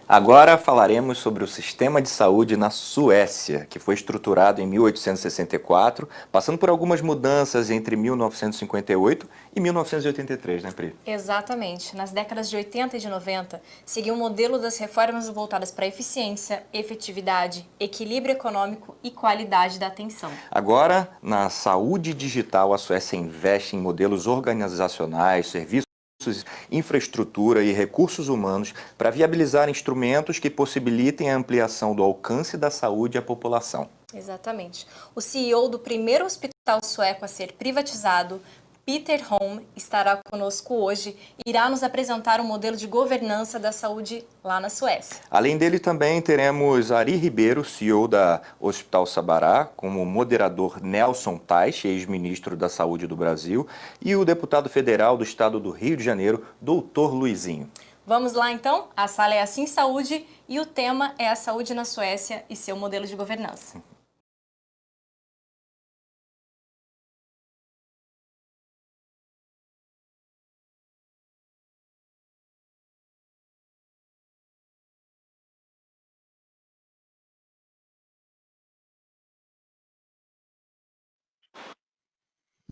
Agora falaremos sobre o sistema de saúde na Suécia, que foi estruturado em 1864, passando por algumas mudanças entre 1958 e 1983, né, Pri? Exatamente. Nas décadas de 80 e de 90, seguiu o modelo das reformas voltadas para a eficiência, efetividade, equilíbrio econômico e qualidade da atenção. Agora, na saúde digital, a Suécia investe em modelos organizacionais, serviços, infraestrutura e recursos humanos para viabilizar instrumentos que possibilitem a ampliação do alcance da saúde à população. Exatamente. O CEO do primeiro hospital sueco a ser privatizado, Peter Holm, estará conosco hoje e irá nos apresentar um modelo de governança da saúde lá na Suécia. Além dele, também teremos Ari Ribeiro, CEO da Hospital Sabará, como moderador Nelson Teich, ex-ministro da Saúde do Brasil, e o deputado federal do estado do Rio de Janeiro, Doutor Luizinho. Vamos lá então? A sala é Assim Saúde e o tema é a saúde na Suécia e seu modelo de governança.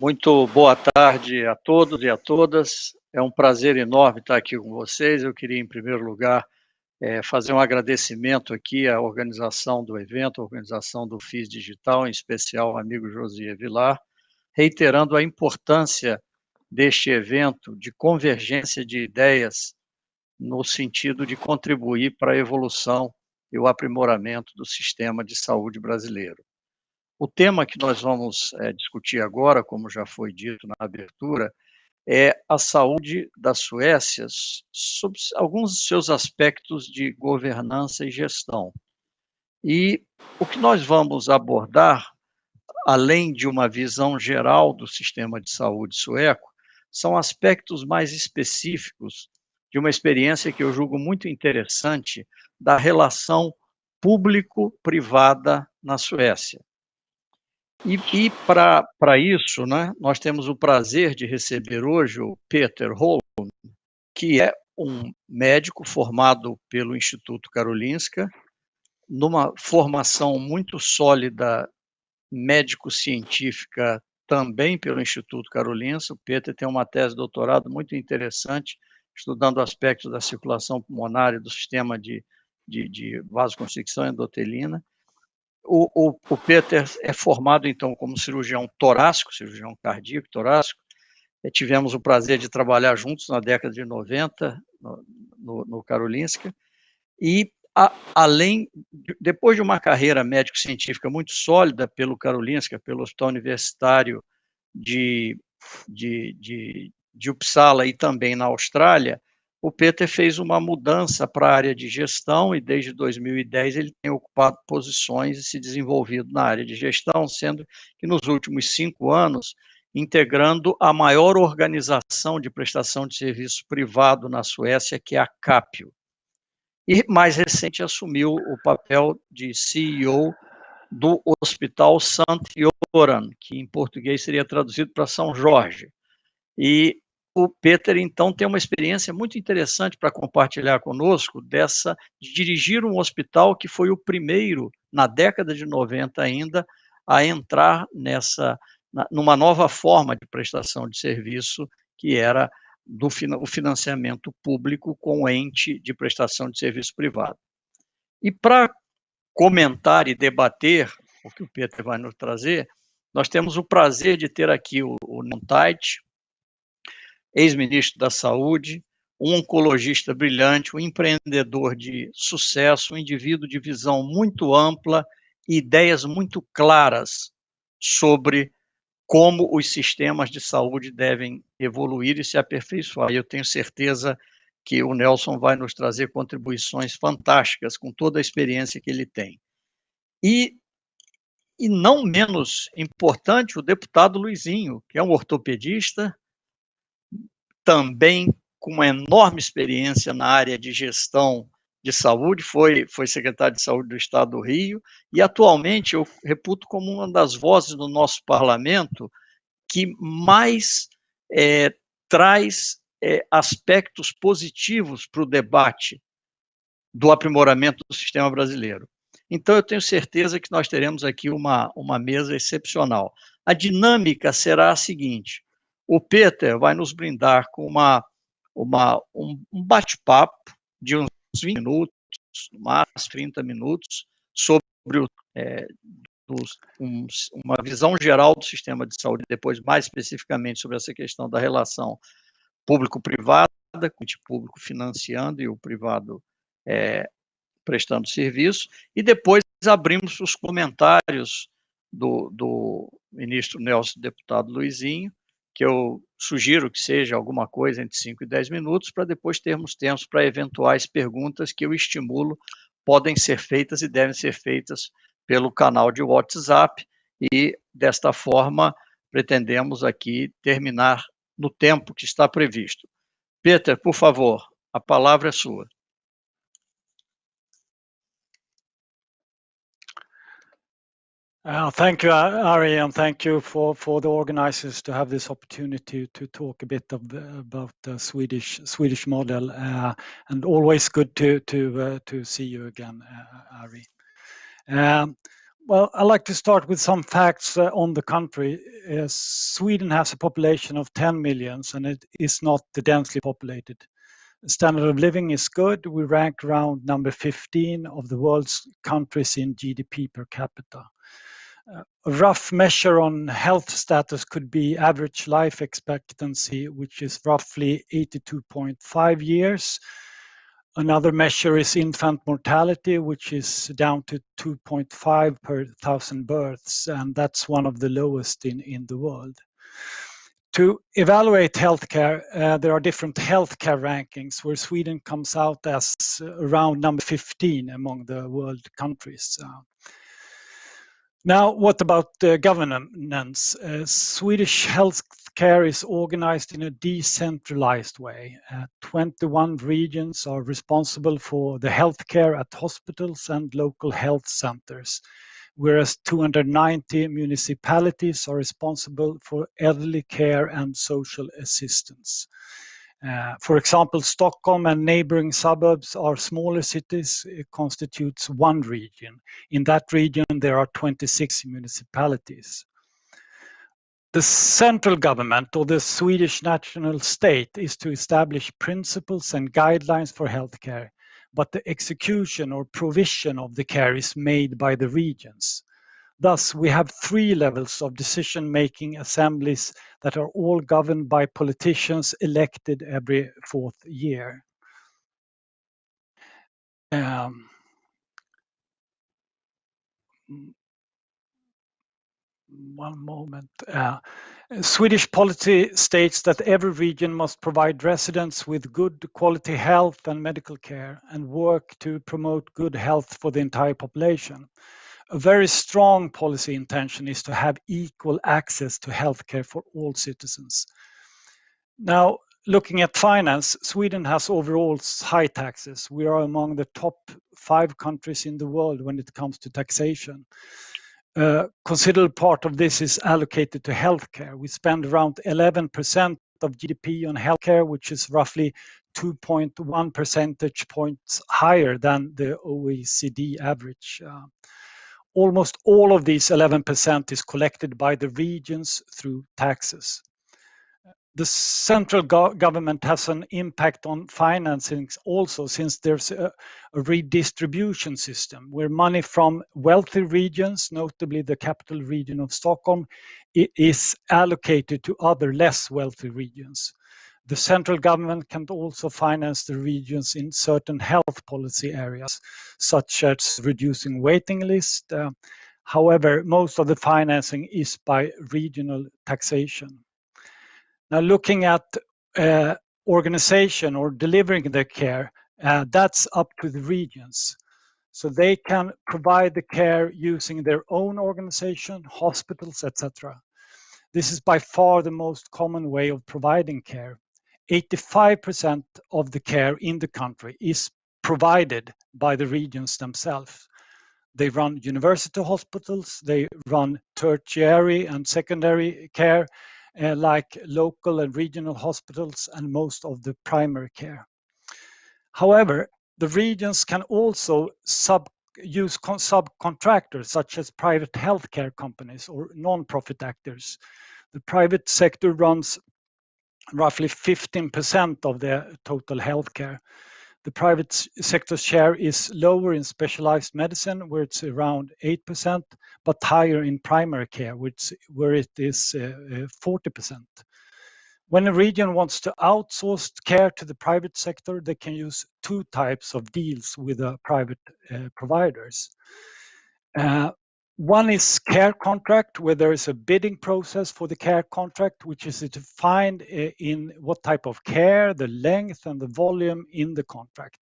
Muito boa tarde a todos e a todas. É um prazer enorme estar aqui com vocês. Eu queria, em primeiro lugar, fazer um agradecimento aqui à organização do evento, à organização do FIS Digital, em especial ao amigo Josias Vilar, reiterando a importância deste evento de convergência de ideias no sentido de contribuir para a evolução e o aprimoramento do sistema de saúde brasileiro. O tema que nós vamos discutir agora, como já foi dito na abertura, é a saúde da Suécia, sob alguns dos seus aspectos de governança e gestão. E o que nós vamos abordar, além de uma visão geral do sistema de saúde sueco, são aspectos mais específicos de uma experiência que eu julgo muito interessante da relação público-privada na Suécia. E para isso, né, nós temos o prazer de receber hoje o Peter Holm, que é um médico formado pelo Instituto Karolinska, numa formação muito sólida médico-científica também pelo Instituto Karolinska. O Peter tem uma tese de doutorado muito interessante, estudando aspectos da circulação pulmonar e do sistema de vasoconstricção endotelina. O Peter é formado, então, como cirurgião torácico, cirurgião cardíaco torácico. Tivemos o prazer de trabalhar juntos na década de 90, no Karolinska. E, depois de uma carreira médico-científica muito sólida pelo Karolinska, pelo Hospital Universitário de Uppsala e também na Austrália, o Peter fez uma mudança para a área de gestão e desde 2010 ele tem ocupado posições e se desenvolvido na área de gestão, sendo que nos últimos 5 anos, integrando a maior organização de prestação de serviço privado na Suécia, que é a Capio. E mais recente assumiu o papel de CEO do Hospital Sant Göran, que em português seria traduzido para São Jorge. E o Peter, então, tem uma experiência muito interessante para compartilhar conosco de dirigir um hospital que foi o primeiro, na década de 90 ainda, a entrar numa nova forma de prestação de serviço, que era o financiamento público com ente de prestação de serviço privado. E para comentar e debater o que o Peter vai nos trazer, nós temos o prazer de ter aqui o Nelson Teich, ex-ministro da Saúde, um oncologista brilhante, um empreendedor de sucesso, um indivíduo de visão muito ampla e ideias muito claras sobre como os sistemas de saúde devem evoluir e se aperfeiçoar. E eu tenho certeza que o Nelson vai nos trazer contribuições fantásticas com toda a experiência que ele tem. E não menos importante, o deputado Luizinho, que é um ortopedista, também com uma enorme experiência na área de gestão de saúde, foi secretário de saúde do Estado do Rio, e atualmente eu reputo como uma das vozes do nosso parlamento que mais traz aspectos positivos para o debate do aprimoramento do sistema brasileiro. Então, eu tenho certeza que nós teremos aqui uma mesa excepcional. A dinâmica será a seguinte: o Peter vai nos brindar com um bate-papo de uns 20 minutos, mais 30 minutos, sobre uma visão geral do sistema de saúde, depois mais especificamente sobre essa questão da relação público-privada, com o público financiando e o privado prestando serviço, e depois abrimos os comentários do ministro Nelson, deputado Luizinho, que eu sugiro que seja alguma coisa entre 5 e 10 minutos, para depois termos tempo para eventuais perguntas que eu estimulo podem ser feitas e devem ser feitas pelo canal de WhatsApp, e desta forma pretendemos aqui terminar no tempo que está previsto. Peter, por favor, a palavra é sua. Thank you, Ari, and thank you for the organizers to have this opportunity to talk a bit about the Swedish model, and always good to see you again, Ari. Well, I'd like to start with some facts on the country. Sweden has a population of 10 million, and it is not densely populated. The standard of living is good. We rank around number 15 of the world's countries in GDP per capita. A rough measure on health status could be average life expectancy, which is roughly 82.5 years. Another measure is infant mortality, which is down to 2.5 per 1,000 births, and that's one of the lowest in the world. To evaluate healthcare, there are different healthcare rankings, where Sweden comes out as around number 15 among the world countries. Now, what about governance? Swedish healthcare is organized in a decentralized way. 21 regions are responsible for the healthcare at hospitals and local health centers, whereas 290 municipalities are responsible for elderly care and social assistance. For example, Stockholm and neighboring suburbs are smaller cities. It constitutes one region. In that region, there are 26 municipalities. The central government, or the Swedish national state, is to establish principles and guidelines for healthcare, but the execution or provision of the care is made by the regions. Thus, we have 3 levels of decision-making assemblies that are all governed by politicians elected every 4th year. One moment. Swedish policy states that every region must provide residents with good quality health and medical care and work to promote good health for the entire population. A very strong policy intention is to have equal access to healthcare for all citizens. Now, looking at finance, Sweden has overall high taxes. We are among the top 5 countries in the world when it comes to taxation. Considerable part of this is allocated to healthcare. We spend around 11% of GDP on healthcare, which is roughly 2.1 percentage points higher than the OECD average. Almost all of these 11% is collected by the regions through taxes. The central government has an impact on financing also, since there's a redistribution system where money from wealthy regions, notably the capital region of Stockholm, is allocated to other less wealthy regions. The central government can also finance the regions in certain health policy areas, such as reducing waiting lists. However, most of the financing is by regional taxation. Now, looking at organization or delivering the care, that's up to the regions. So they can provide the care using their own organization, hospitals, etc. This is by far the most common way of providing care. 85% of the care in the country is provided by the regions themselves. They run university hospitals, they run tertiary and secondary care, like local and regional hospitals, and most of the primary care. However, The regions can also use subcontractors such as private healthcare companies or non-profit actors. The private sector runs roughly 15% of the total healthcare. The private sector's share is lower in specialized medicine, where it's around 8%, but higher in primary care, where it is 40%. When a region wants to outsource care to the private sector, they can use two types of deals with the private providers. One is care contract, where there is a bidding process for the care contract, which is defined in what type of care, the length, and the volume in the contract.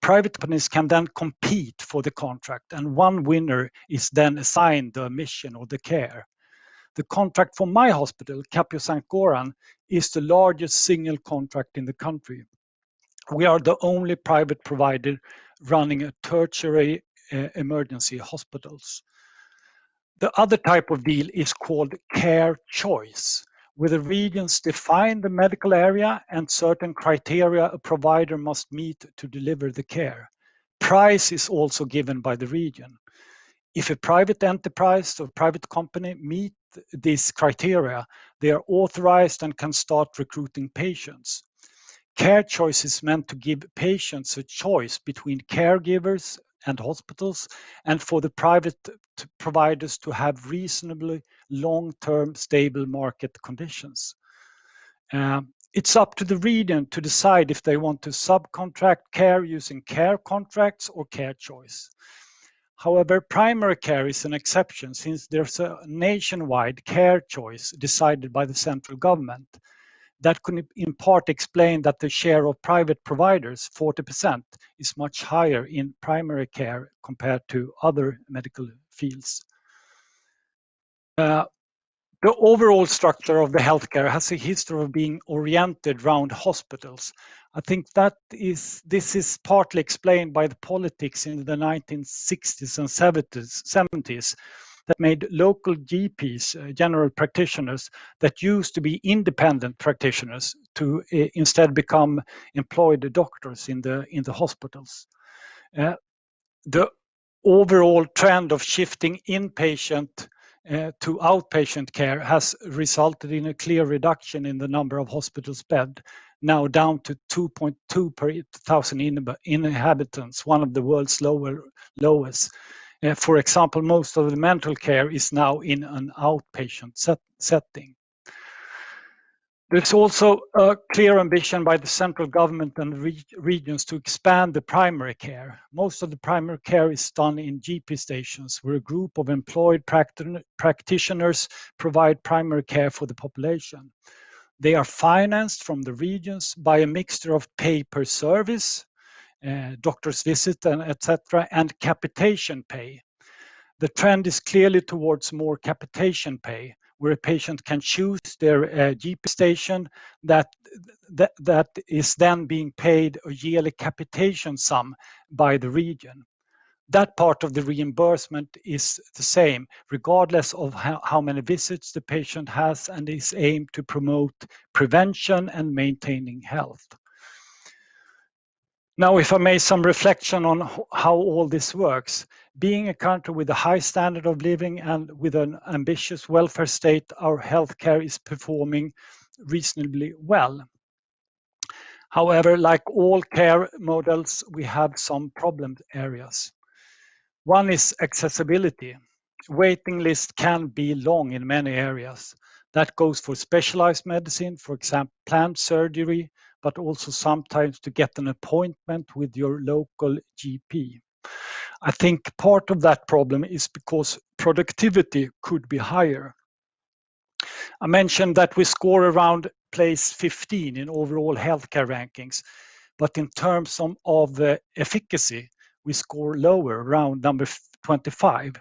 Private companies can then compete for the contract, and one winner is then assigned the mission or the care. The contract for my hospital, Capio St. Goran, is the largest single contract in the country. We are the only private provider running a tertiary emergency hospitals. The other type of deal is called care choice, where the regions define the medical area and certain criteria a provider must meet to deliver the care. Price is also given by the region. If a private enterprise or private company meet these criteria, they are authorized and can start recruiting patients. Care choice is meant to give patients a choice between caregivers and hospitals, and for the private providers to have reasonably long-term stable market conditions. It's up to the region to decide if they want to subcontract care using care contracts or care choice. However, primary care is an exception since there's a nationwide care choice decided by the central government. That could in part explain that the share of private providers, 40%, is much higher in primary care compared to other medical fields. The overall structure of the healthcare has a history of being oriented around hospitals. I think this is partly explained by the politics in the 1960s and 70s that made local GPs, general practitioners, that used to be independent practitioners to instead become employed doctors in the hospitals. The overall trend of shifting inpatient to outpatient care has resulted in a clear reduction in the number of hospitals bed, now down to 2.2 per 1,000 inhabitants, one of the world's lowest. For example, most of the mental care is now in an outpatient setting. There's also a clear ambition by the central government and regions to expand the primary care. Most of the primary care is done in GP stations, where a group of employed practitioners provide primary care for the population. They are financed from the regions by a mixture of pay per service, doctor's visit, and etc., and capitation pay. The trend is clearly towards more capitation pay, where a patient can choose their GP station that is then being paid a yearly capitation sum by the region. That part of the reimbursement is the same, regardless of how many visits the patient has, and is aimed to promote prevention and maintaining health. Now, if I may, some reflection on how all this works. Being a country with a high standard of living and with an ambitious welfare state, our healthcare is performing reasonably well. However, like all care models, we have some problem areas. One is accessibility. Waiting lists can be long in many areas. That goes for specialized medicine, for example, planned surgery, but also sometimes to get an appointment with your local GP. I think part of that problem is because productivity could be higher. I mentioned that we score around place 15 in overall healthcare rankings, but in terms of efficacy, we score lower, around number 25.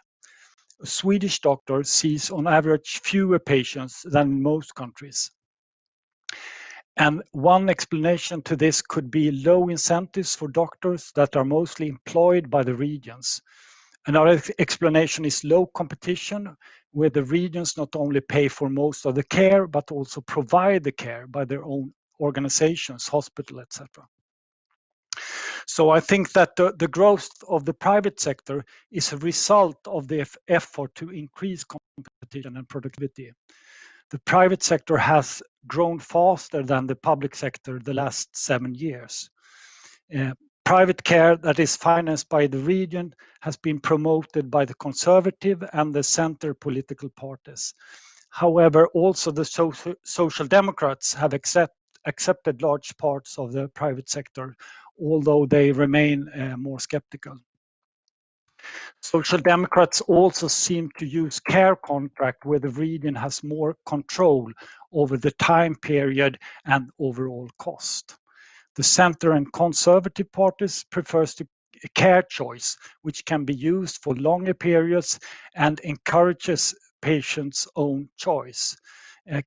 A Swedish doctor sees on average fewer patients than in most countries. And one explanation to this could be low incentives for doctors that are mostly employed by the regions. Another explanation is low competition, where the regions not only pay for most of the care, but also provide the care by their own organizations, hospital, etc. So I think that the growth of the private sector is a result of the effort to increase competition and productivity. The private sector has grown faster than the public sector the last 7 years. Private care that is financed by the region has been promoted by the conservative and the center political parties. However, also the social democrats have accepted large parts of the private sector, although they remain more skeptical. Social democrats also seem to use care contract where the region has more control over the time period and overall cost. The center and conservative parties prefers to care choice, which can be used for longer periods and encourages patients' own choice.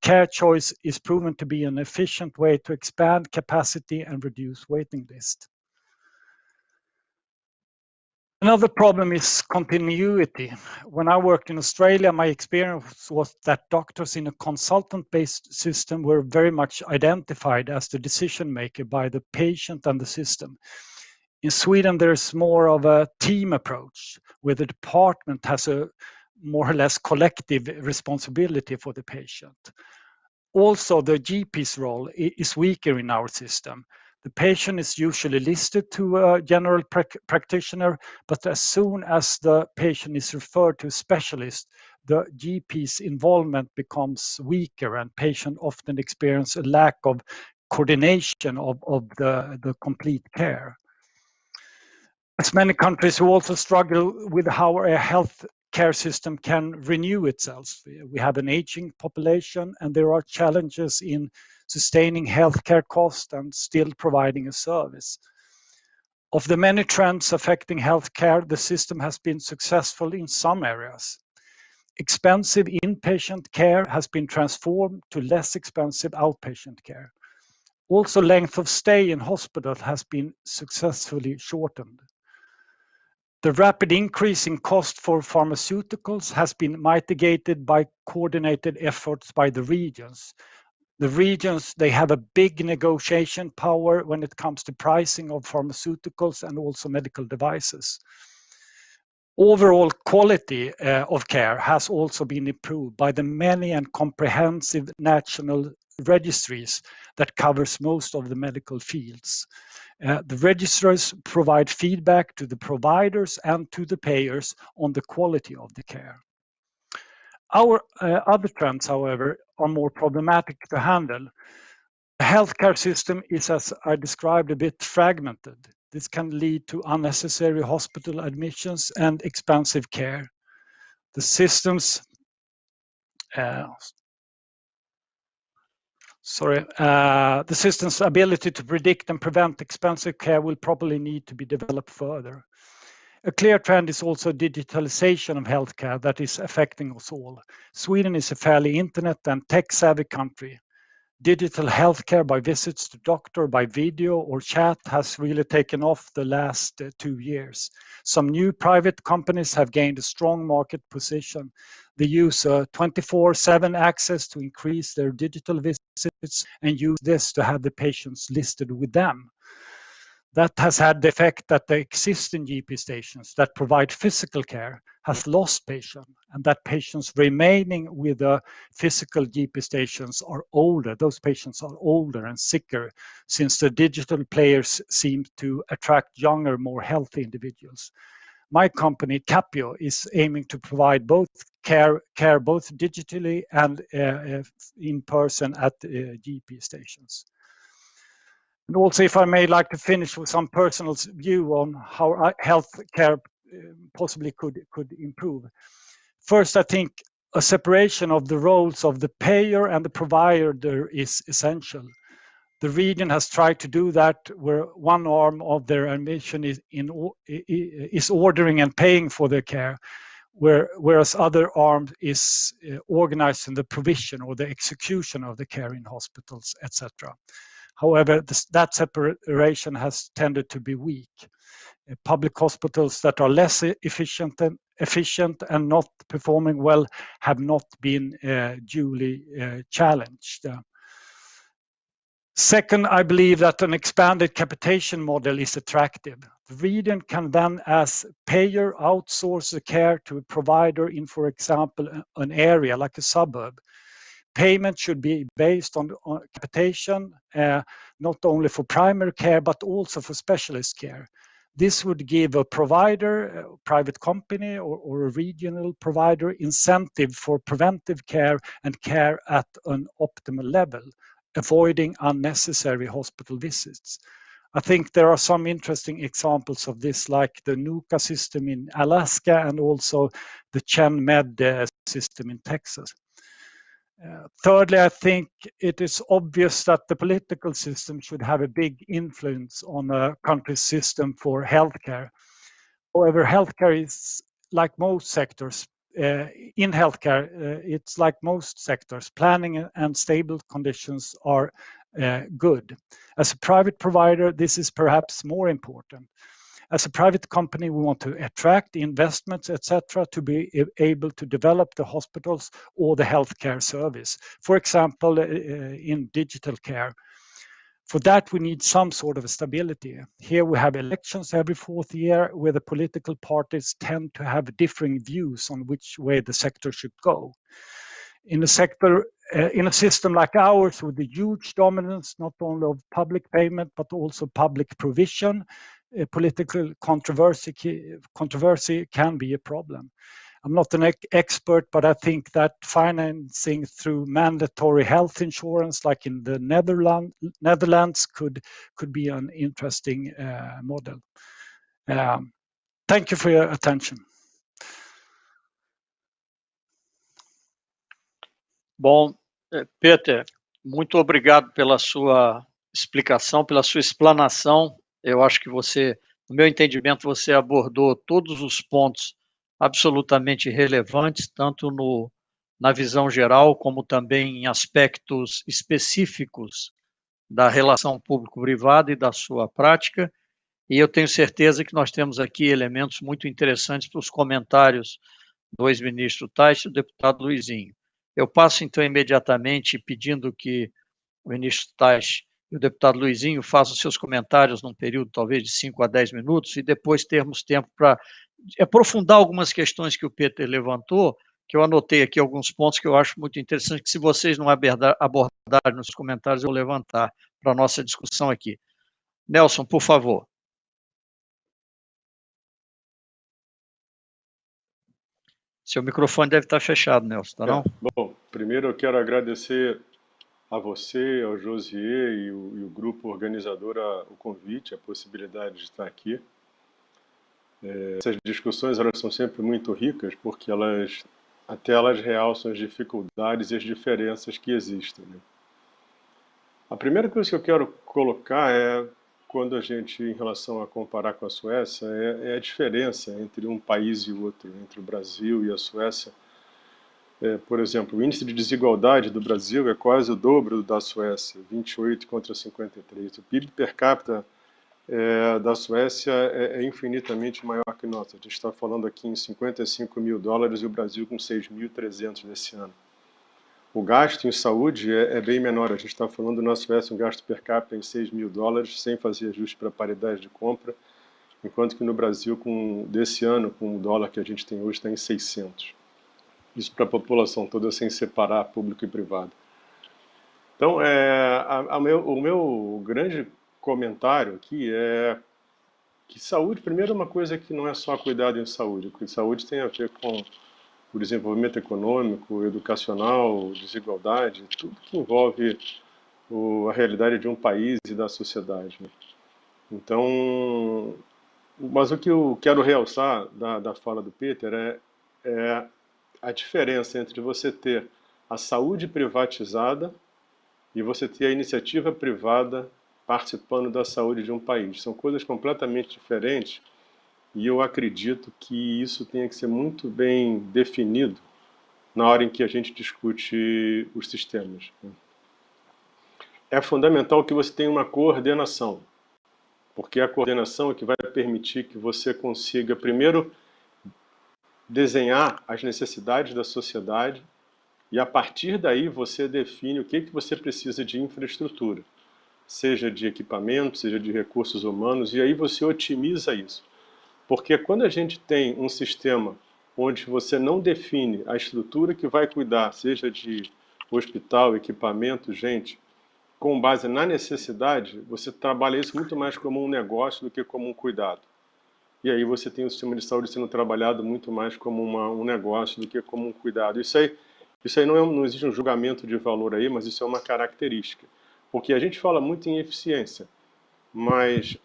Care choice is proven to be an efficient way to expand capacity and reduce waiting lists. Another problem is continuity. When I worked in Australia, my experience was that doctors in a consultant-based system were very much identified as the decision maker by the patient and the system. In Sweden, there's more of a team approach where the department has a more or less collective responsibility for the patient. Also, the GP's role is weaker in our system. The patient is usually listed to a general practitioner, but as soon as the patient is referred to a specialist, the GP's involvement becomes weaker and patient often experience a lack of coordination of the complete care. As many countries who also struggle with how a health care system can renew itself. We have an aging population and there are challenges in sustaining healthcare costs and still providing a service. Of the many trends affecting healthcare, the system has been successful in some areas. Expensive inpatient care has been transformed to less expensive outpatient care. Also, length of stay in hospital has been successfully shortened. The rapid increase in cost for pharmaceuticals has been mitigated by coordinated efforts by the regions. The regions, they have a big negotiation power when it comes to pricing of pharmaceuticals and also medical devices. Overall quality of care has also been improved by the many and comprehensive national registries that covers most of the medical fields. The registers provide feedback to the providers and to the payers on the quality of the care. Our other trends, however, are more problematic to handle. The healthcare system is, as I described, a bit fragmented. This can lead to unnecessary hospital admissions and expensive care. The system's the system's ability to predict and prevent expensive care will probably need to be developed further. A clear trend is also digitalization of healthcare that is affecting us all. Sweden is a fairly internet and tech-savvy country. Digital healthcare by visits to doctor by video or chat has really taken off the last 2 years. Some new private companies have gained a strong market position. They use 24/7 access to increase their digital visits and use this to have the patients listed with them. That has had the effect that the existing GP stations that provide physical care has lost patients, and that patients remaining with the physical GP stations are older. Those patients are older and sicker since the digital players seem to attract younger, more healthy individuals. My company, Capio, is aiming to provide both care both digitally and in person at GP stations. And also, if I may like to finish with some personal view on how healthcare possibly could improve. First, I think a separation of the roles of the payer and the provider is essential. The region has tried to do that where one arm of their ambition is ordering and paying for their care, whereas other arm is organizing the provision or the execution of the care in hospitals, etc. However, that separation has tended to be weak. Public hospitals that are less efficient and not performing well have not been duly challenged. Second, I believe that an expanded capitation model is attractive. The region can then, as payer, outsource the care to a provider in, for example, an area like a suburb. Payment should be based on capitation, not only for primary care, but also for specialist care. This would give a provider, a private company or a regional provider incentive for preventive care and care at an optimal level, avoiding unnecessary hospital visits. I think there are some interesting examples of this, like the NUCA system in Alaska and also the ChenMed system in Texas. Thirdly, I think it is obvious that the political system should have a big influence on a country's system for healthcare. However, healthcare is like most sectors. In healthcare, it's like most sectors. Planning and stable conditions are good. As a private provider, this is perhaps more important. As a private company, we want to attract investments, etc., to be able to develop the hospitals or the healthcare service. For example, in digital care. For that, we need some sort of stability. Here we have elections every 4th year where the political parties tend to have differing views on which way the sector should go. In a sector, in a system like ours with a huge dominance, not only of public payment, but also public provision, political controversy can be a problem. I'm not an expert, but I think that financing through mandatory health insurance, like in the Netherlands, could be an interesting model. Thank you for your attention. Bom, Peter, muito obrigado pela sua explicação, pela sua explanação. Eu acho que você, no meu entendimento, você abordou todos os pontos absolutamente relevantes, tanto na visão geral, como também em aspectos específicos da relação público-privada e da sua prática. E eu tenho certeza que nós temos aqui elementos muito interessantes para os comentários do ex-ministro Taixe e do deputado Luizinho. Eu passo, então, imediatamente pedindo que o ministro Taixe e o deputado Luizinho façam seus comentários num período talvez de 5 a 10 minutos e depois termos tempo para aprofundar algumas questões que o Peter levantou, que eu anotei aqui alguns pontos que eu acho muito interessantes, que se vocês não abordarem nos comentários, eu vou levantar para a nossa discussão aqui. Nelson, por favor. Seu microfone deve estar fechado, Nelson, tá não? Bom, primeiro eu quero agradecer a você, ao Josier e o grupo organizador o convite, a possibilidade de estar aqui. Essas discussões elas são sempre muito ricas porque até elas realçam as dificuldades e as diferenças que existem, né? A primeira coisa que eu quero colocar é, quando a gente, em relação a comparar com a Suécia, é a diferença entre um país e o outro, entre o Brasil e a Suécia. Por exemplo, o índice de desigualdade do Brasil é quase o dobro da Suécia, 28 contra 53. O PIB per capita da Suécia é infinitamente maior que o nosso. A gente está falando aqui em 55 mil dólares e o Brasil com 6.300 nesse ano. O gasto em saúde é bem menor. A gente está falando na Suécia um gasto per capita em 6 mil dólares, sem fazer ajuste para paridade de compra, enquanto que no Brasil, desse ano, com o dólar que a gente tem hoje, está em 600. Isso para a população toda, sem separar público e privado. Então, o meu grande comentário aqui é que saúde, primeiro, é uma coisa que não é só cuidado em saúde, porque saúde tem a ver com o desenvolvimento econômico, educacional, desigualdade, tudo que envolve a realidade de um país e da sociedade, né? Então, mas o que eu quero realçar da fala do Peter é a diferença entre você ter a saúde privatizada e você ter a iniciativa privada participando da saúde de um país. São coisas completamente diferentes e eu acredito que isso tenha que ser muito bem definido na hora em que a gente discute os sistemas. É fundamental que você tenha uma coordenação, porque a coordenação é que vai permitir que você consiga, primeiro, desenhar as necessidades da sociedade e, a partir daí, você define o que você precisa de infraestrutura. seja de equipamento, seja de recursos humanos, e aí você otimiza isso. Porque quando a gente tem um sistema onde você não define a estrutura que vai cuidar, seja de hospital, equipamento, gente, com base na necessidade, você trabalha isso muito mais como um negócio do que como um cuidado. E aí você tem o sistema de saúde sendo trabalhado muito mais como um negócio do que como um cuidado. Isso aí não existe um julgamento de valor aí, mas isso é uma característica. Porque a gente fala muito em eficiência, mas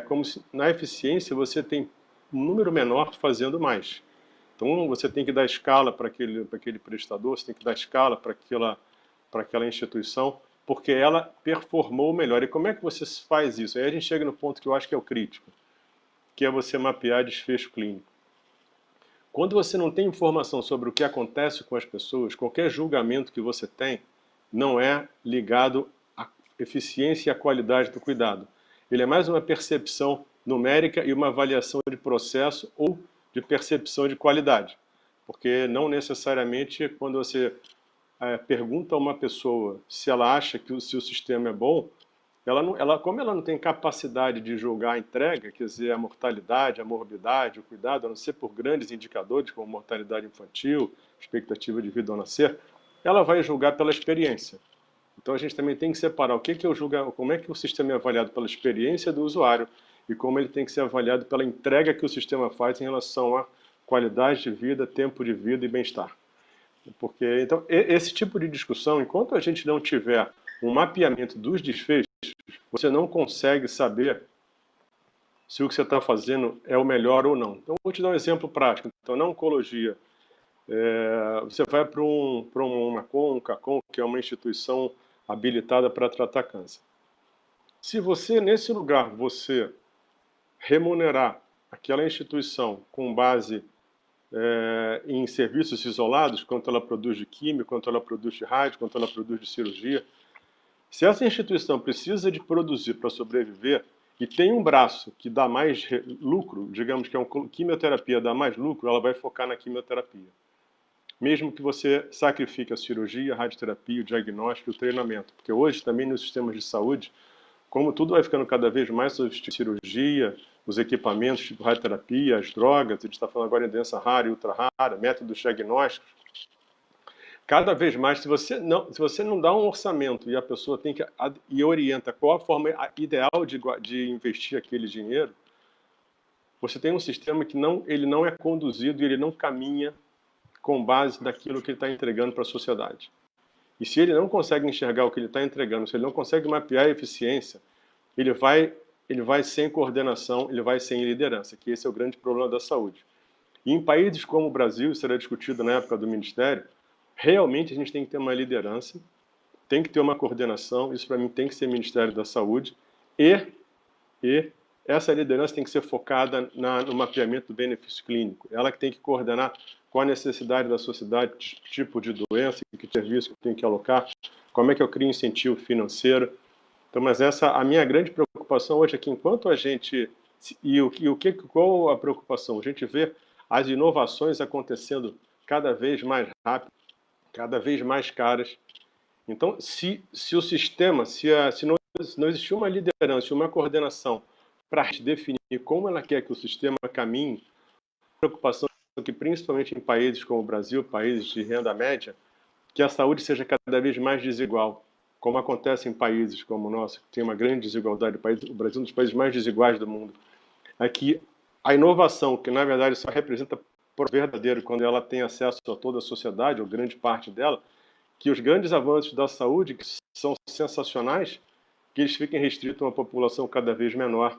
como se, na eficiência você tem um número menor fazendo mais. Então você tem que dar escala para aquele prestador, você tem que dar escala para aquela instituição, porque ela performou melhor. E como é que você faz isso? Aí a gente chega no ponto que eu acho que é o crítico, que é você mapear desfecho clínico. Quando você não tem informação sobre o que acontece com as pessoas, qualquer julgamento que você tem não é ligado à eficiência e à qualidade do cuidado. Ele é mais uma percepção numérica e uma avaliação de processo ou de percepção de qualidade. Porque não necessariamente quando você pergunta a uma pessoa se ela acha que se o sistema é bom, como ela não tem capacidade de julgar a entrega, quer dizer, a mortalidade, a morbidade, o cuidado, a não ser por grandes indicadores como mortalidade infantil, expectativa de vida ao nascer, ela vai julgar pela experiência. Então a gente também tem que separar o que eu julgo, como é que o sistema é avaliado pela experiência do usuário e como ele tem que ser avaliado pela entrega que o sistema faz em relação à qualidade de vida, tempo de vida e bem-estar. Porque então esse tipo de discussão, enquanto a gente não tiver um mapeamento dos desfechos, você não consegue saber se o que você está fazendo é o melhor ou não. Então, vou te dar um exemplo prático. Então, na oncologia, você vai para uma CONCA, que é uma instituição habilitada para tratar câncer. Se você, nesse lugar, você remunerar aquela instituição com base em serviços isolados, quanto ela produz de química, quanto ela produz de rádio, quanto ela produz de cirurgia, se essa instituição precisa de produzir para sobreviver e tem um braço que dá mais lucro, digamos que quimioterapia dá mais lucro, ela vai focar na quimioterapia. Mesmo que você sacrifique a cirurgia, a radioterapia, o diagnóstico e o treinamento. Porque hoje também nos sistemas de saúde, como tudo vai ficando cada vez mais sobre cirurgia, os equipamentos tipo radioterapia, as drogas, a gente está falando agora em doença rara e ultra rara, métodos diagnósticos, cada vez mais, se você não dá um orçamento e a pessoa tem que e orienta qual a forma ideal de investir aquele dinheiro, você tem um sistema que ele não é conduzido e ele não caminha com base naquilo que ele está entregando para a sociedade. E se ele não consegue enxergar o que ele está entregando, se ele não consegue mapear a eficiência, ele vai sem coordenação, ele vai sem liderança, que esse é o grande problema da saúde. E em países como o Brasil, isso era discutido na época do Ministério, realmente a gente tem que ter uma liderança, tem que ter uma coordenação, isso para mim tem que ser Ministério da Saúde, e essa liderança tem que ser focada no mapeamento do benefício clínico. Ela que tem que coordenar com a necessidade da sociedade, tipo de doença, que serviço que tem que alocar, como é que eu crio incentivo financeiro. Então, mas a minha grande preocupação hoje é que enquanto a gente... Qual a preocupação? A gente vê as inovações acontecendo cada vez mais rápido, cada vez mais caras. Então, se o sistema, se não existir uma liderança, uma coordenação para definir como ela quer que o sistema caminhe, a preocupação é que, principalmente em países como o Brasil, países de renda média, que a saúde seja cada vez mais desigual, como acontece em países como o nosso, que tem uma grande desigualdade. O Brasil é um dos países mais desiguais do mundo. É que a inovação, que na verdade só representa por verdadeiro quando ela tem acesso a toda a sociedade, ou grande parte dela, que os grandes avanços da saúde, que são sensacionais, que eles fiquem restritos a uma população cada vez menor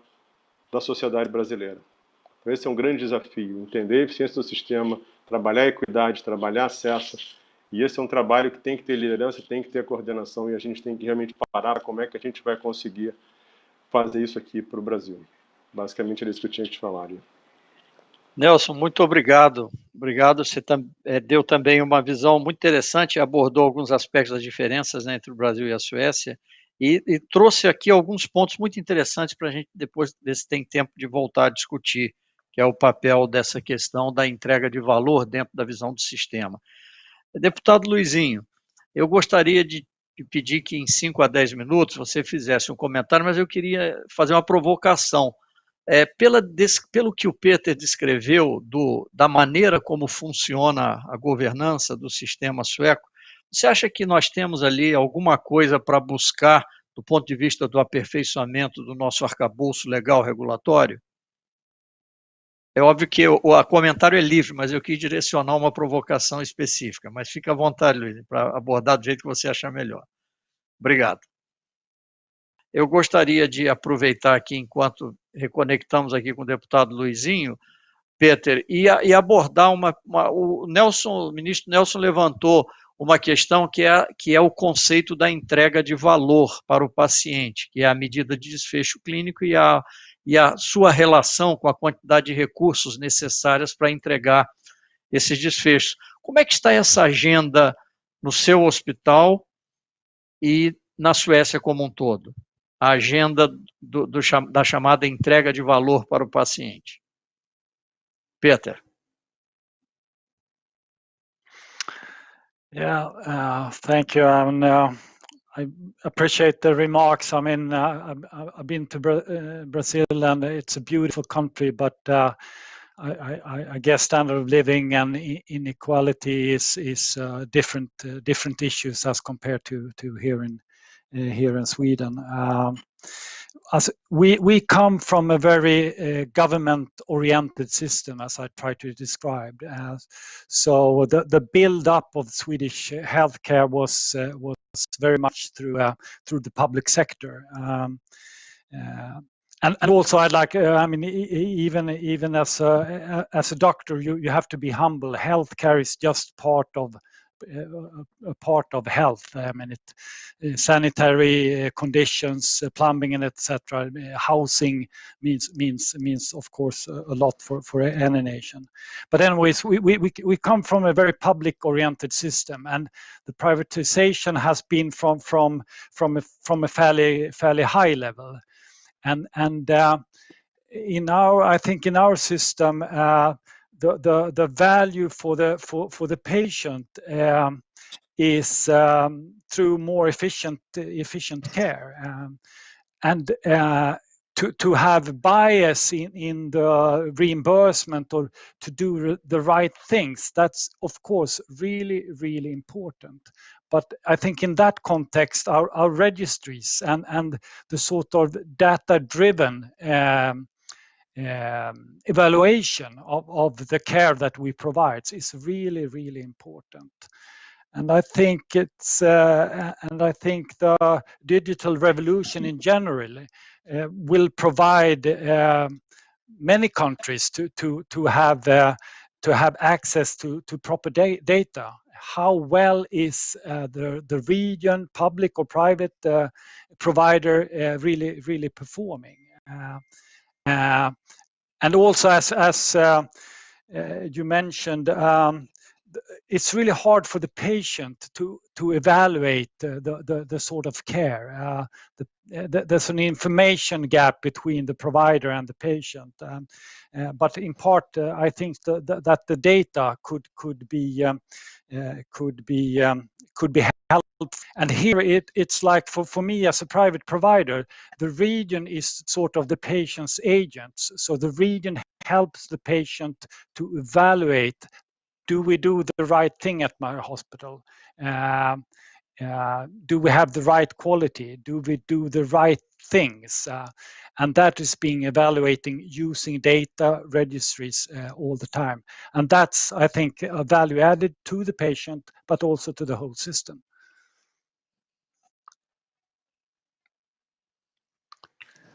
da sociedade brasileira. Então esse é um grande desafio, entender a eficiência do sistema, trabalhar a equidade, trabalhar acesso, e esse é um trabalho que tem que ter liderança, tem que ter coordenação, e a gente tem que realmente parar como é que a gente vai conseguir fazer isso aqui para o Brasil. Basicamente era isso que eu tinha que te falar. Né? Nelson, muito obrigado. Obrigado, você deu também uma visão muito interessante, abordou alguns aspectos das diferenças, né, entre o Brasil e a Suécia, e trouxe aqui alguns pontos muito interessantes para a gente depois ver se tem tempo de voltar a discutir, que é o papel dessa questão da entrega de valor dentro da visão do sistema. Deputado Luizinho, eu gostaria de e pedir que em 5 a 10 minutos você fizesse um comentário, mas eu queria fazer uma provocação. Pelo que o Peter descreveu da maneira como funciona a governança do sistema sueco, você acha que nós temos ali alguma coisa para buscar do ponto de vista do aperfeiçoamento do nosso arcabouço legal regulatório? É óbvio que o comentário é livre, mas eu quis direcionar uma provocação específica. Mas fica à vontade, Luiz, para abordar do jeito que você achar melhor. Obrigado. Eu gostaria de aproveitar aqui, enquanto reconectamos aqui com o deputado Luizinho, Peter, e abordar o ministro Nelson levantou uma questão que é o conceito da entrega de valor para o paciente, que é a medida de desfecho clínico e a sua relação com a quantidade de recursos necessárias para entregar esses desfechos. Como é que está essa agenda no seu hospital e na Suécia como um todo? A agenda da chamada entrega de valor para o paciente. Peter. Yeah, thank you. I appreciate the remarks. I mean, I've been to Brazil, and it's a beautiful country, but I guess standard of living and inequality is different issues as compared to here in Sweden. As we come from a very government-oriented system, as I try to describe. So the build-up of Swedish healthcare was very much through the public sector. And also, I'd like, I mean, even as a doctor, you have to be humble. Healthcare is just part of health. I mean, sanitary conditions, plumbing, and etc. Housing means of course a lot for any nation. But anyways, we come from a very public-oriented system, and the privatization has been from a fairly high level, and I think in our system. The value for the patient is through more efficient care, and to have bias in the reimbursement or to do the right things. That's of course really important. But I think in that context, our registries and the sort of data-driven evaluation of the care that we provide is really important. And I think the digital revolution in general will provide many countries to have access to proper data. How well is the region, public or private provider really performing? And also, as you mentioned, it's really hard for the patient to evaluate the sort of care. There's an information gap between the provider and the patient, but in part, I think that the data could be helpful. And here it's like for me as a private provider, the region is sort of the patient's agents. So the region helps the patient to evaluate: do we do the right thing at my hospital? Do we have the right quality? Do we do the right things? And that is being evaluating using data registries all the time. And that's, I think, a value added to the patient, but also to the whole system.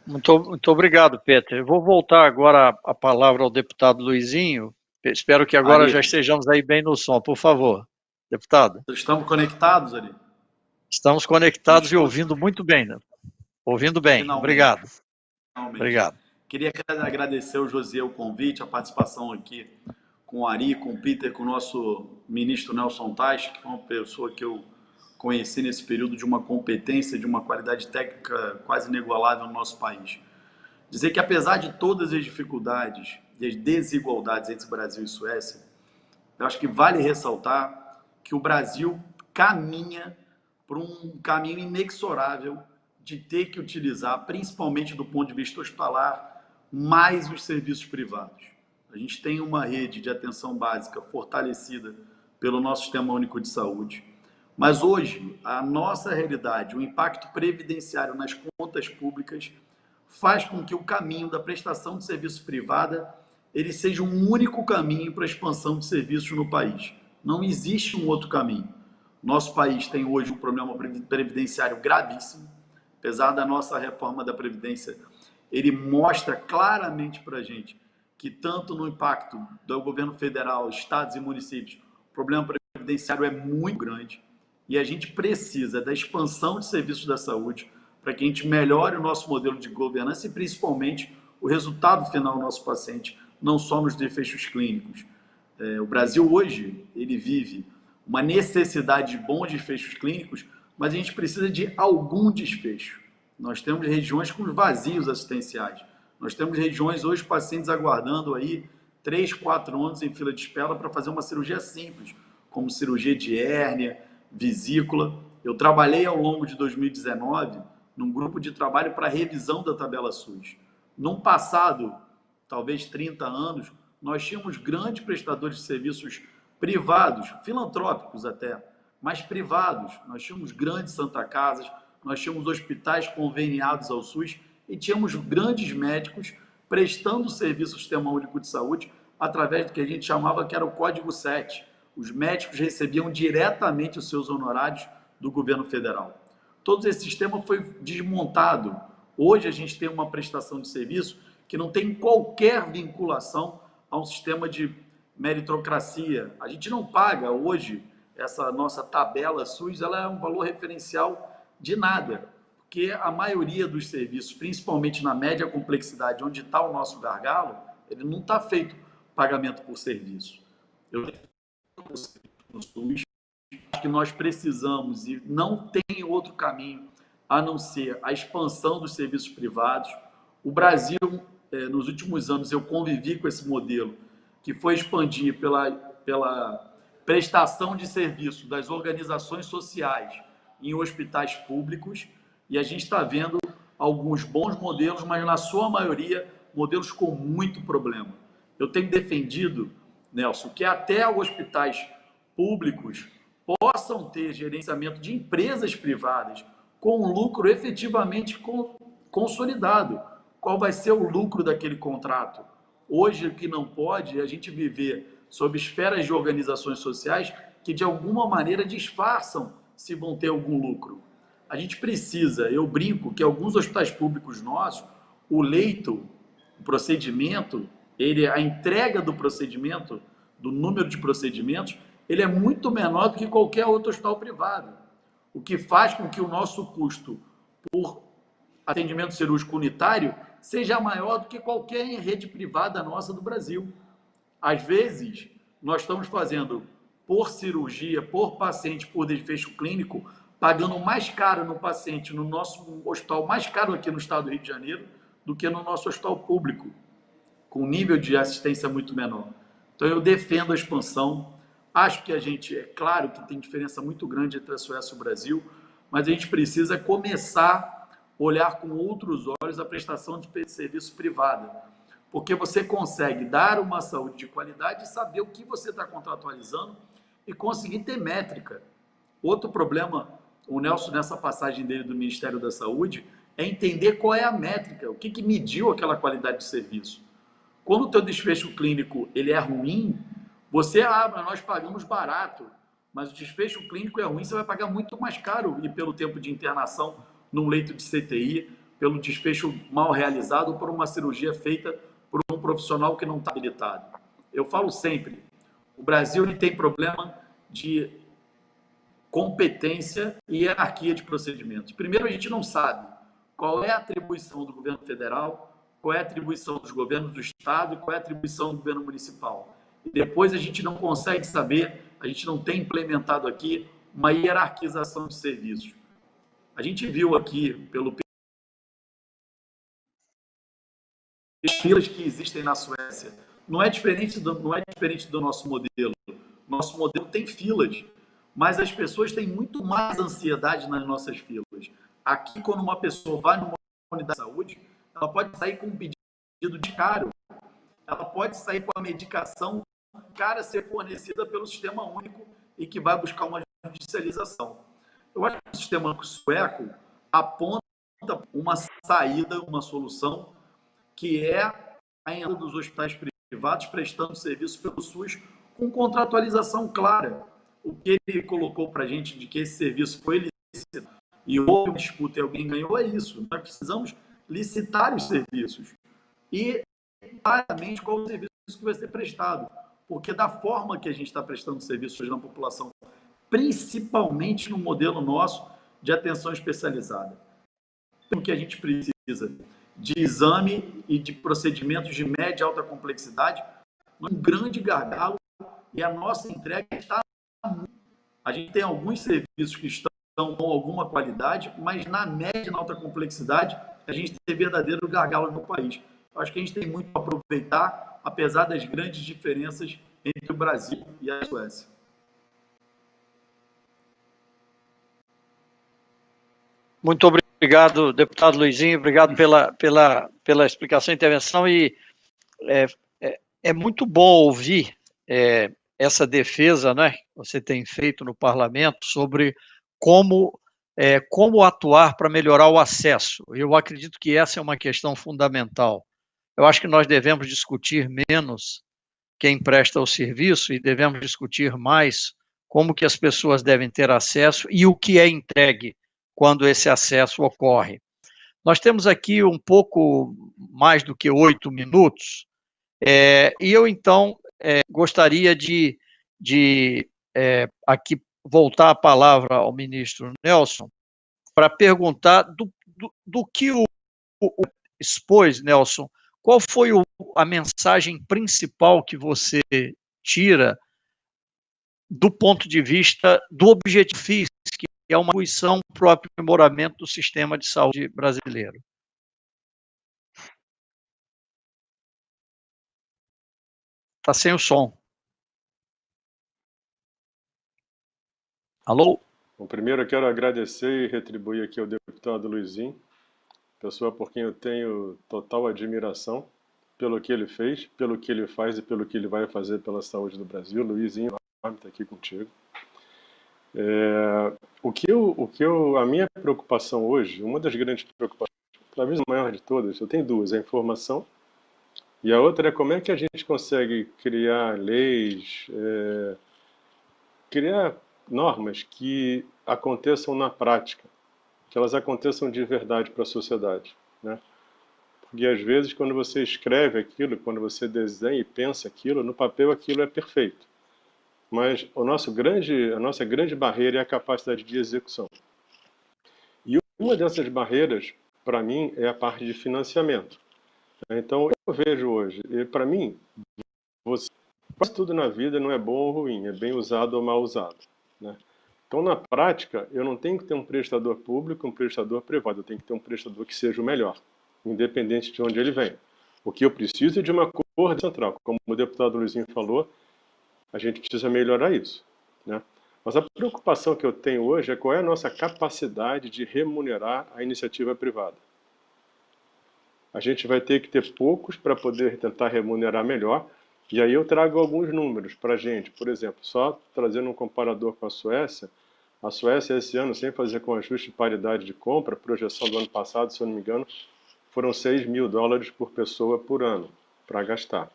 Muito obrigado, Peter. Eu vou voltar agora a palavra ao deputado Luizinho. Espero que agora já estejamos aí bem no som. Por favor, deputado. Estamos conectados, Ari? Estamos conectados e ouvindo muito bem, né? Ouvindo bem. Finalmente. Obrigado. Finalmente. Obrigado. Queria agradecer ao José o convite, a participação aqui com o Ari, com o Peter, com o nosso ministro Nelson Teich, que é uma pessoa que eu conheci nesse período de uma competência, de uma qualidade técnica quase inigualável no nosso país. Dizer que apesar de todas as dificuldades e as desigualdades entre Brasil e Suécia, eu acho que vale ressaltar que o Brasil caminha por um caminho inexorável de ter que utilizar, principalmente do ponto de vista hospitalar, mais os serviços privados. A gente tem uma rede de atenção básica fortalecida pelo nosso Sistema Único de Saúde, mas hoje a nossa realidade, o impacto previdenciário nas contas públicas, faz com que o caminho da prestação de serviço privada ele seja um único caminho para a expansão de serviços no país. Não existe um outro caminho. Nosso país tem hoje um problema previdenciário gravíssimo. Apesar da nossa reforma da Previdência, ele mostra claramente para a gente que tanto no impacto do governo federal, estados e municípios, o problema previdenciário é muito grande e a gente precisa da expansão de serviços da saúde para que a gente melhore o nosso modelo de governança e principalmente o resultado final do nosso paciente, não só nos desfechos clínicos. O Brasil hoje, ele vive uma necessidade de bons desfechos clínicos, mas a gente precisa de algum desfecho. Nós temos regiões com vazios assistenciais. Nós temos regiões hoje, pacientes aguardando aí 3, 4 anos em fila de espera para fazer uma cirurgia simples, como cirurgia de hérnia, vesícula. Eu trabalhei ao longo de 2019 num grupo de trabalho para revisão da tabela SUS. Num passado, talvez 30 anos, nós tínhamos grandes prestadores de serviços privados, filantrópicos até, mas privados. Nós tínhamos grandes Santa Casas, nós tínhamos hospitais conveniados ao SUS e tínhamos grandes médicos prestando serviço ao Sistema Único de Saúde através do que a gente chamava que era o Código 7. Os médicos recebiam diretamente os seus honorários do governo federal. Todo esse sistema foi desmontado. Hoje a gente tem uma prestação de serviço que não tem qualquer vinculação a um sistema de meritocracia. A gente não paga hoje essa nossa tabela SUS, ela é um valor referencial de nada, porque a maioria dos serviços, principalmente na média complexidade, onde está o nosso gargalo, ele não está feito pagamento por serviço. Eu no SUS, que nós precisamos e não tem outro caminho a não ser a expansão dos serviços privados. O Brasil, nos últimos anos, eu convivi com esse modelo, que foi expandir pela prestação de serviço das organizações sociais em hospitais públicos, e a gente está vendo alguns bons modelos, mas na sua maioria, modelos com muito problema. Eu tenho defendido, Nelson, que até hospitais públicos possam ter gerenciamento de empresas privadas com lucro efetivamente consolidado. Qual vai ser o lucro daquele contrato? Hoje, o que não pode é a gente viver sob esferas de organizações sociais que, de alguma maneira, disfarçam se vão ter algum lucro. A gente precisa, eu brinco que alguns hospitais públicos nossos, o leito, o procedimento, a entrega do procedimento, do número de procedimentos, ele é muito menor do que qualquer outro hospital privado. O que faz com que o nosso custo por atendimento cirúrgico unitário seja maior do que qualquer rede privada nossa do Brasil. Às vezes, nós estamos fazendo por cirurgia, por paciente, por desfecho clínico, pagando mais caro no paciente no nosso hospital, mais caro aqui no estado do Rio de Janeiro, do que no nosso hospital público, com nível de assistência muito menor. Então, eu defendo a expansão. Acho que a gente, é claro que tem diferença muito grande entre a Suécia e o Brasil, mas a gente precisa começar a olhar com outros olhos a prestação de serviço privada, porque você consegue dar uma saúde de qualidade e saber o que você está contratualizando e conseguir ter métrica. Outro problema, o Nelson, nessa passagem dele do Ministério da Saúde, é entender qual é a métrica, o que mediu aquela qualidade de serviço. Quando o teu desfecho clínico ele é ruim, você abre, nós pagamos barato, mas o desfecho clínico é ruim, você vai pagar muito mais caro e pelo tempo de internação num leito de CTI, pelo desfecho mal realizado ou por uma cirurgia feita por um profissional que não está habilitado. Eu falo sempre, o Brasil ele tem problema de competência e hierarquia de procedimentos. Primeiro, a gente não sabe qual é a atribuição do governo federal, qual é a atribuição dos governos do estado e qual é a atribuição do governo municipal. E depois a gente não consegue saber, a gente não tem implementado aqui uma hierarquização de serviços. A gente viu aqui, pelo filas que existem na Suécia, não é diferente do nosso modelo. Nosso modelo tem filas. mas as pessoas têm muito mais ansiedade nas nossas filas. Aqui, quando uma pessoa vai numa unidade de saúde, ela pode sair com um pedido de caro, ela pode sair com a medicação cara ser fornecida pelo sistema único e que vai buscar uma judicialização. Eu acho que o sistema sueco aponta uma saída, uma solução, que é a entrada dos hospitais privados prestando serviço pelo SUS com contratualização clara. O que ele colocou para a gente de que esse serviço foi licitado e houve uma disputa e alguém ganhou é isso. Nós precisamos licitar os serviços e claramente qual o serviço que vai ser prestado. Porque da forma que a gente está prestando serviço hoje na população, principalmente no modelo nosso de atenção especializada, o que a gente precisa de exame e de procedimentos de média e alta complexidade, um grande gargalo, e a nossa entrega está... A gente tem alguns serviços que estão com alguma qualidade, mas na média e na alta complexidade, a gente tem verdadeiro gargalo no país. Eu acho que a gente tem muito para aproveitar, apesar das grandes diferenças entre o Brasil e a Suécia. Muito obrigado, deputado Luizinho, obrigado pela explicação e intervenção, e é muito bom ouvir essa defesa, né, que você tem feito no parlamento sobre como atuar para melhorar o acesso. Eu acredito que essa é uma questão fundamental. Eu acho que nós devemos discutir menos quem presta o serviço e devemos discutir mais como que as pessoas devem ter acesso e o que é entregue quando esse acesso ocorre. Nós temos aqui um pouco mais do que 8 minutos, e eu, então, gostaria de aqui voltar a palavra ao ministro Nelson para perguntar do que o expôs, Nelson, qual foi a mensagem principal que você tira do ponto de vista do objetivo FIS, que é uma contribuição para o aprimoramento do sistema de saúde brasileiro? Está sem o som. Alô? Bom, primeiro eu quero agradecer e retribuir aqui ao deputado Luizinho, pessoa por quem eu tenho total admiração pelo que ele fez, pelo que ele faz e pelo que ele vai fazer pela saúde do Brasil. Luizinho, está aqui contigo. A minha preocupação hoje, uma das grandes preocupações, talvez a maior de todas, eu tenho duas: a informação, e a outra é como é que a gente consegue criar leis, criar normas que aconteçam na prática, que elas aconteçam de verdade para a sociedade, né? Porque às vezes quando você escreve aquilo, quando você desenha e pensa aquilo, no papel aquilo é perfeito. Mas a nossa grande barreira é a capacidade de execução. E uma dessas barreiras, para mim, é a parte de financiamento. Então, eu vejo hoje, para mim, quase tudo na vida não é bom ou ruim, é bem usado ou mal usado, né? Então, na prática, eu não tenho que ter um prestador público, um prestador privado, eu tenho que ter um prestador que seja o melhor, independente de onde ele vem. O que eu preciso é de uma coordenação central. Como o deputado Luizinho falou, a gente precisa melhorar isso, né? Mas a preocupação que eu tenho hoje é qual é a nossa capacidade de remunerar a iniciativa privada. A gente vai ter que ter poucos para poder tentar remunerar melhor, e aí eu trago alguns números para a gente. Por exemplo, só trazendo um comparador com a Suécia esse ano, sem fazer com ajuste de paridade de compra, a projeção do ano passado, se eu não me engano, foram $6.000 por pessoa por ano para gastar.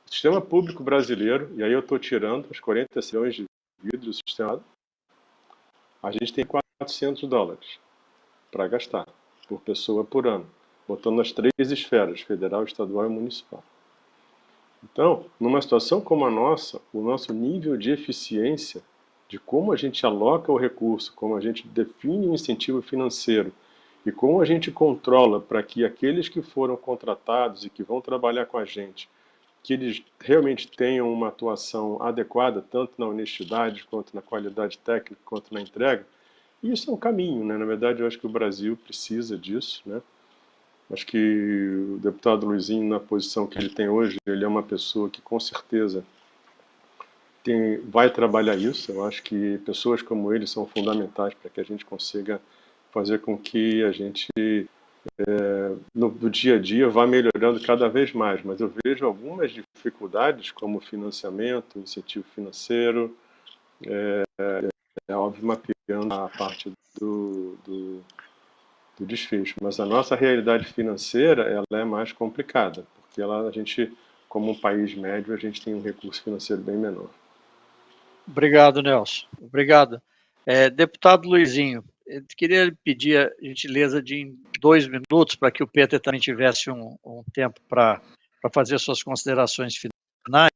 O sistema público brasileiro, e aí eu estou tirando os 40 milhões de vidros do sistema, a gente tem $400 para gastar por pessoa por ano, botando nas 3 esferas, federal, estadual e municipal. Então, numa situação como a nossa, o nosso nível de eficiência, de como a gente aloca o recurso, como a gente define o incentivo financeiro e como a gente controla para que aqueles que foram contratados e que vão trabalhar com a gente, que eles realmente tenham uma atuação adequada, tanto na honestidade, quanto na qualidade técnica, quanto na entrega. E isso é um caminho, né? Na verdade, eu acho que o Brasil precisa disso, né? Acho que o deputado Luizinho, na posição que ele tem hoje, ele é uma pessoa que, com certeza, vai trabalhar isso. Eu acho que pessoas como ele são fundamentais para que a gente consiga fazer com que a gente, no dia a dia, vá melhorando cada vez mais. Mas eu vejo algumas dificuldades, como financiamento, incentivo financeiro, óbvio, mapeando a parte do desfecho. Mas a nossa realidade financeira, ela é mais complicada, porque a gente, como um país médio, a gente tem um recurso financeiro bem menor. Obrigado, Nelson. Obrigado. Deputado Luizinho, eu queria lhe pedir a gentileza de, em 2 minutos, para que o Peter também tivesse um tempo para fazer suas considerações finais,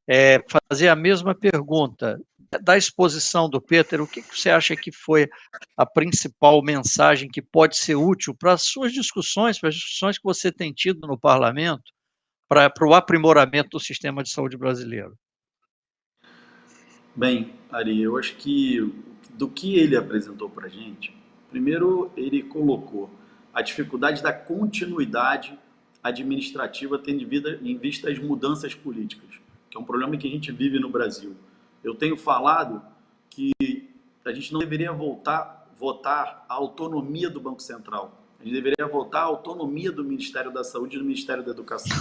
fazer a mesma pergunta. Da exposição do Peter, o que você acha que foi a principal mensagem que pode ser útil para as suas discussões, para as discussões que você tem tido no parlamento, para o aprimoramento do sistema de saúde brasileiro? Bem, Ari, eu acho que do que ele apresentou para a gente, primeiro ele colocou a dificuldade da continuidade administrativa tendo em vista as mudanças políticas, que é um problema que a gente vive no Brasil. Eu tenho falado que a gente não deveria votar a autonomia do Banco Central. A gente deveria votar a autonomia do Ministério da Saúde e do Ministério da Educação.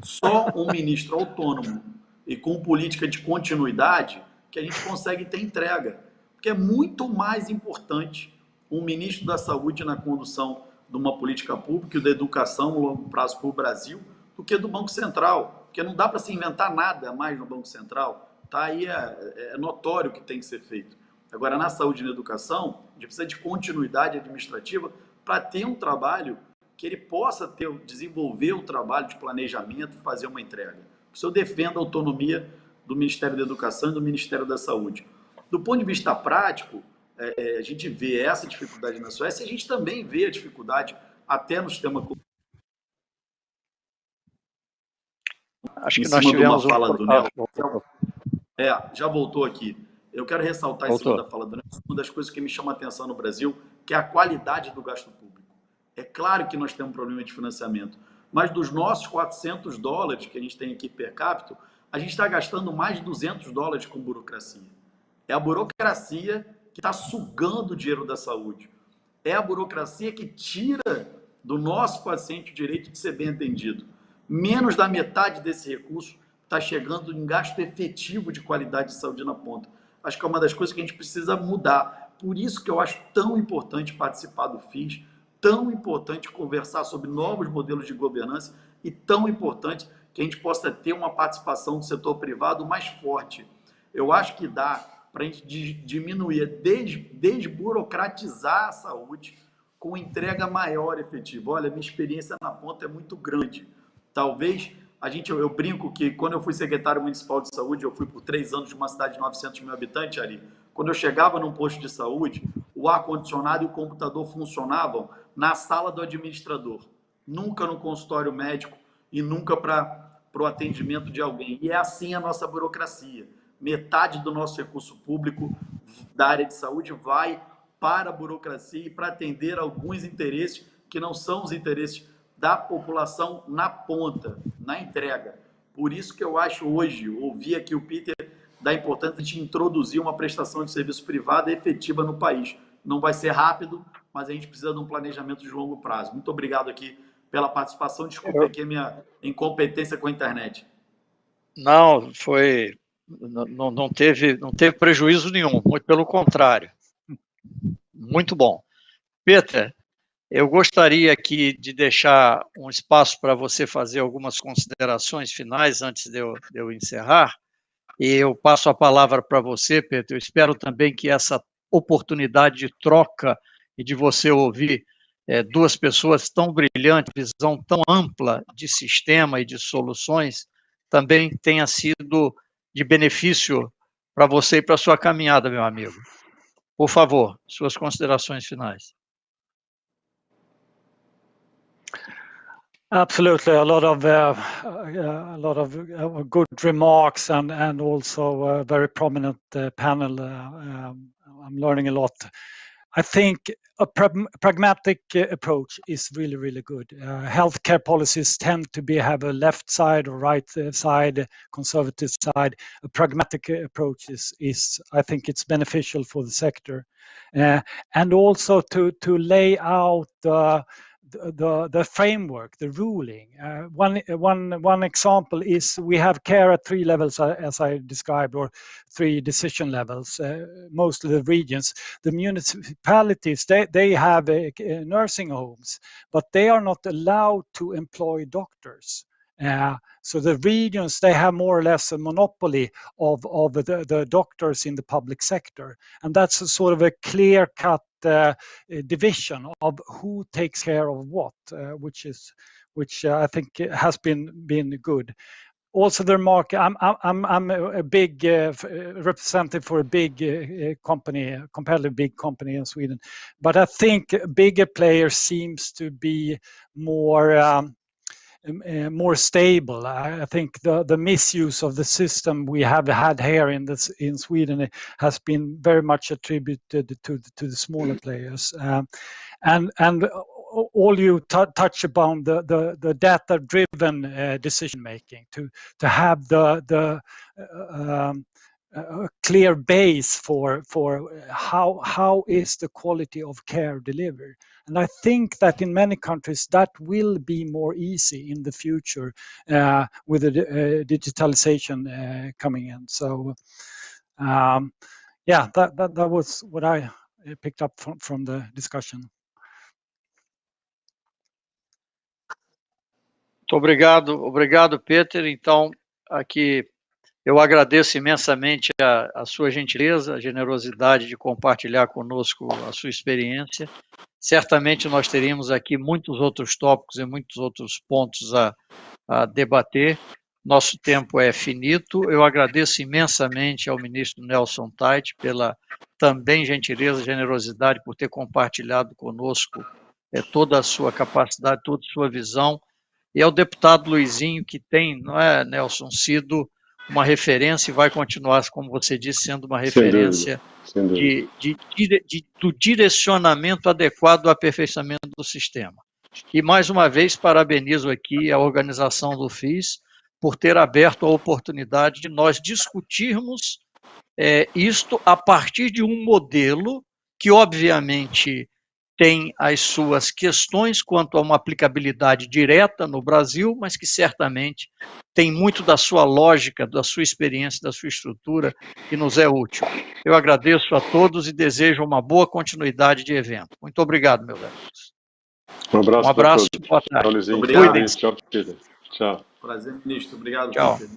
Só um ministro autônomo e com política de continuidade que a gente consegue ter entrega. Porque é muito mais importante um ministro da Saúde na condução de uma política pública e da educação no longo prazo para o Brasil do que do Banco Central. Porque não dá para se inventar nada mais no Banco Central. Tá aí, é notório que tem que ser feito. Agora, na saúde e na educação, a gente precisa de continuidade administrativa para ter um trabalho que ele possa desenvolver o trabalho de planejamento, fazer uma entrega. Por isso eu defendo a autonomia do Ministério da Educação e do Ministério da Saúde. Do ponto de vista prático, a gente vê essa dificuldade na Suécia e a gente também vê a dificuldade até no sistema. Acho que nós tivemos uma fala do Nelson. Já voltou aqui. Eu quero ressaltar em cima da fala do Nelson uma das coisas que me chama a atenção no Brasil, que é a qualidade do gasto público. É claro que nós temos um problema de financiamento, mas dos nossos $400 que a gente tem aqui per capita, a gente está gastando mais de $200 com burocracia. É a burocracia que está sugando o dinheiro da saúde. É a burocracia que tira do nosso paciente o direito de ser bem atendido. Menos da metade desse recurso está chegando em gasto efetivo de qualidade de saúde na ponta. Acho que é uma das coisas que a gente precisa mudar. Por isso que eu acho tão importante participar do FIS, tão importante conversar sobre novos modelos de governança e tão importante que a gente possa ter uma participação do setor privado mais forte. Eu acho que dá para a gente diminuir, desburocratizar a saúde com entrega maior efetiva. Olha, minha experiência na ponta é muito grande. Talvez, eu brinco que quando eu fui secretário municipal de saúde, eu fui por 3 anos de uma cidade de 900 mil habitantes, Ari. Quando eu chegava num posto de saúde, o ar-condicionado e o computador funcionavam na sala do administrador, nunca no consultório médico e nunca para o atendimento de alguém. E é assim a nossa burocracia. Metade do nosso recurso público da área de saúde vai para a burocracia e para atender alguns interesses que não são os interesses da população na ponta, na entrega. Por isso que eu acho hoje, ouvi aqui o Peter, da importância de introduzir uma prestação de serviço privada efetiva no país. Não vai ser rápido, mas a gente precisa de um planejamento de longo prazo. Muito obrigado aqui pela participação. Desculpe aqui a minha incompetência com a internet. Não, não teve prejuízo nenhum, muito pelo contrário. Muito bom. Peter, eu gostaria aqui de deixar um espaço para você fazer algumas considerações finais antes de eu encerrar. E eu passo a palavra para você, Peter. Eu espero também que essa oportunidade de troca e de você ouvir 2 pessoas tão brilhantes, visão tão ampla de sistema e de soluções, também tenha sido de benefício para você e para a sua caminhada, meu amigo. Por favor, suas considerações finais. Absolutely, a lot of good remarks and also a very prominent panel. I'm learning a lot. I think a pragmatic approach is really, really good. Healthcare policies tend to have a left side or right side, conservative side. A pragmatic approach is I think it's beneficial for the sector, and also to lay out the framework, the ruling. One example is we have care at 3 levels, as I described, or 3 decision levels. Most of the regions, the municipalities, they have nursing homes, but they are not allowed to employ doctors. So the regions, they have more or less a monopoly of the doctors in the public sector, and that's a sort of a clear-cut division of who takes care of what, which I think has been good. Also, the market. I'm a big representative for a big company, comparatively big company in Sweden, but I think bigger players seems to be more stable. I think the misuse of the system we have had here in Sweden has been very much attributed to the smaller players, and all you touch upon the data-driven decision making to have the a clear base for how is the quality of care delivered. And I think that in many countries that will be more easy in the future with the digitalization coming in. So yeah, that was what I picked up from the discussion. Muito obrigado, Peter. Então, aqui eu agradeço imensamente a sua gentileza, a generosidade de compartilhar conosco a sua experiência. Certamente nós teríamos aqui muitos outros tópicos e muitos outros pontos a debater. Nosso tempo é finito. Eu agradeço imensamente ao ministro Nelson Teich pela também gentileza, generosidade por ter compartilhado conosco toda a sua capacidade, toda a sua visão, e ao deputado Luizinho, que tem, não é, Nelson, sido uma referência e vai continuar, como você disse, sendo uma referência sem dúvida. Do direcionamento adequado ao aperfeiçoamento do sistema. E, mais uma vez, parabenizo aqui a organização do FIS por ter aberto a oportunidade de nós discutirmos isto a partir de um modelo que, obviamente, tem as suas questões quanto a uma aplicabilidade direta no Brasil, mas que certamente tem muito da sua lógica, da sua experiência, da sua estrutura, que nos é útil. Eu agradeço a todos e desejo uma boa continuidade de evento. Muito obrigado, meus amigos. Um abraço Boa tarde. Tchau, Luizinho. Obrigado. Tchau, Peter. Tchau. Prazer, ministro. Obrigado, Tchau. Peter.